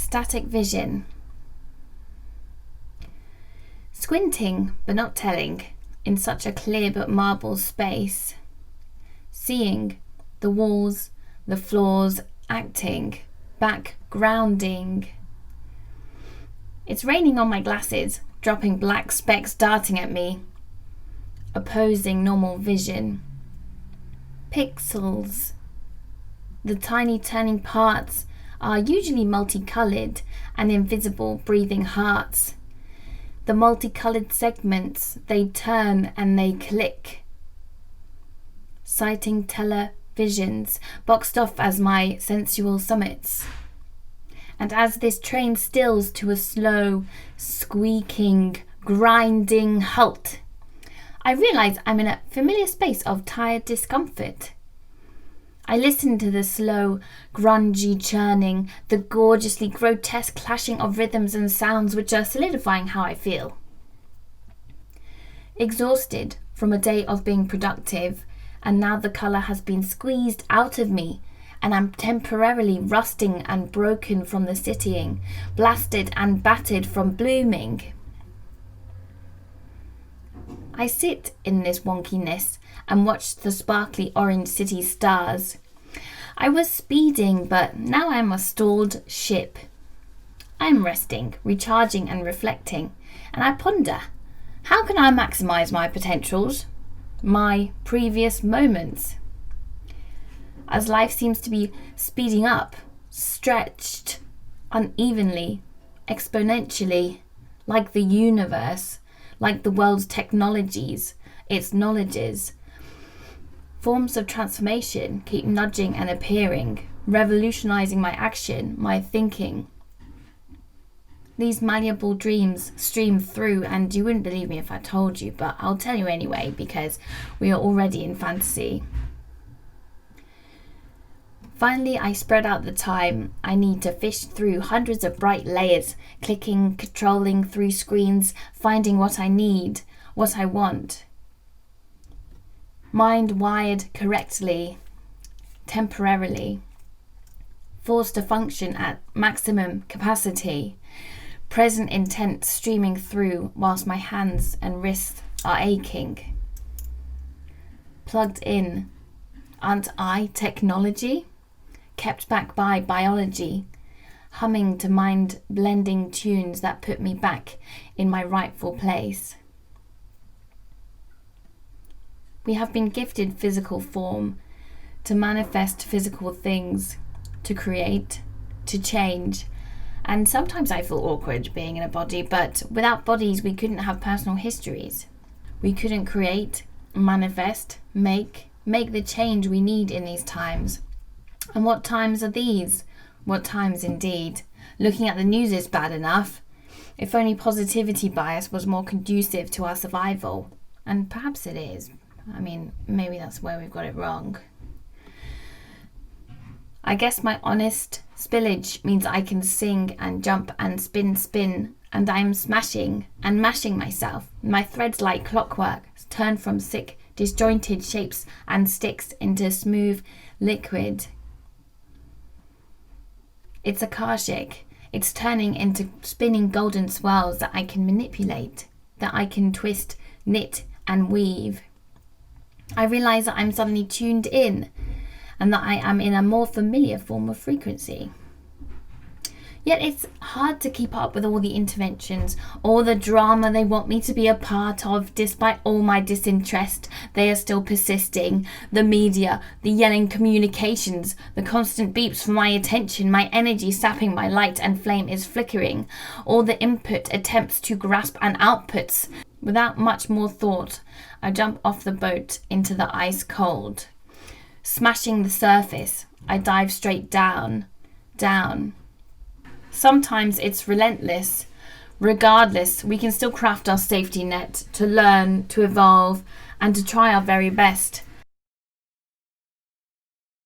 Static vision. Squinting but not telling in such a clear but marble space. Seeing the walls, the floors, acting, backgrounding. It's raining on my glasses, dropping black specks darting at me, opposing normal vision. Pixels. The tiny turning parts are usually multicoloured and invisible breathing hearts. The multicoloured segments, they turn and they click. Sighting televisions, boxed off as my sensual summits. And as this train stills to a slow, squeaking, grinding halt, I realise I'm in a familiar space of tired discomfort. I listen to the slow, grungy churning, the gorgeously grotesque clashing of rhythms and sounds which are solidifying how I feel. Exhausted from a day of being productive, and now the colour has been squeezed out of me, and I'm temporarily rusting and broken from the citying, blasted and battered from blooming. I sit in this wonkiness and watch the sparkly orange city stars. I was speeding, but now I'm a stalled ship. I'm resting, recharging and reflecting, and I ponder, how can I maximise my potentials, my previous moments? As life seems to be speeding up, stretched unevenly, exponentially, like the universe, like the world's technologies, its knowledges. Forms of transformation keep nudging and appearing, revolutionising my action, my thinking. These malleable dreams stream through, and you wouldn't believe me if I told you, but I'll tell you anyway because we are already in fantasy. Finally, I spread out the time I need to fish through hundreds of bright layers, clicking, controlling through screens, finding what I need, what I want. Mind wired correctly, temporarily, forced to function at maximum capacity, present intent streaming through whilst my hands and wrists are aching. Plugged in, aren't I technology? Kept back by biology, humming to mind-blending tunes that put me back in my rightful place. We have been gifted physical form to manifest physical things, to create, to change, and sometimes I feel awkward being in a body, but without bodies we couldn't have personal histories. We couldn't create, manifest, make the change we need in these times. And what times are these? What times indeed? Looking at the news is bad enough. If only positivity bias was more conducive to our survival. And perhaps it is. I mean, maybe that's where we've got it wrong. I guess my honest spillage means I can sing and jump and spin, and I'm smashing and mashing myself. My threads like clockwork turn from sick, disjointed shapes and sticks into smooth liquid. It's akashic. It's turning into spinning golden swirls that I can manipulate, that I can twist, knit and weave. I realise that I'm suddenly tuned in and that I am in a more familiar form of frequency. Yet it's hard to keep up with all the interventions, all the drama they want me to be a part of. Despite all my disinterest, they are still persisting. The media, the yelling communications, the constant beeps for my attention, my energy sapping my light and flame is flickering. All the input attempts to grasp and outputs. Without much more thought, I jump off the boat into the ice cold. Smashing the surface, I dive straight down. Sometimes it's relentless. Regardless, we can still craft our safety net to learn, to evolve, and to try our very best.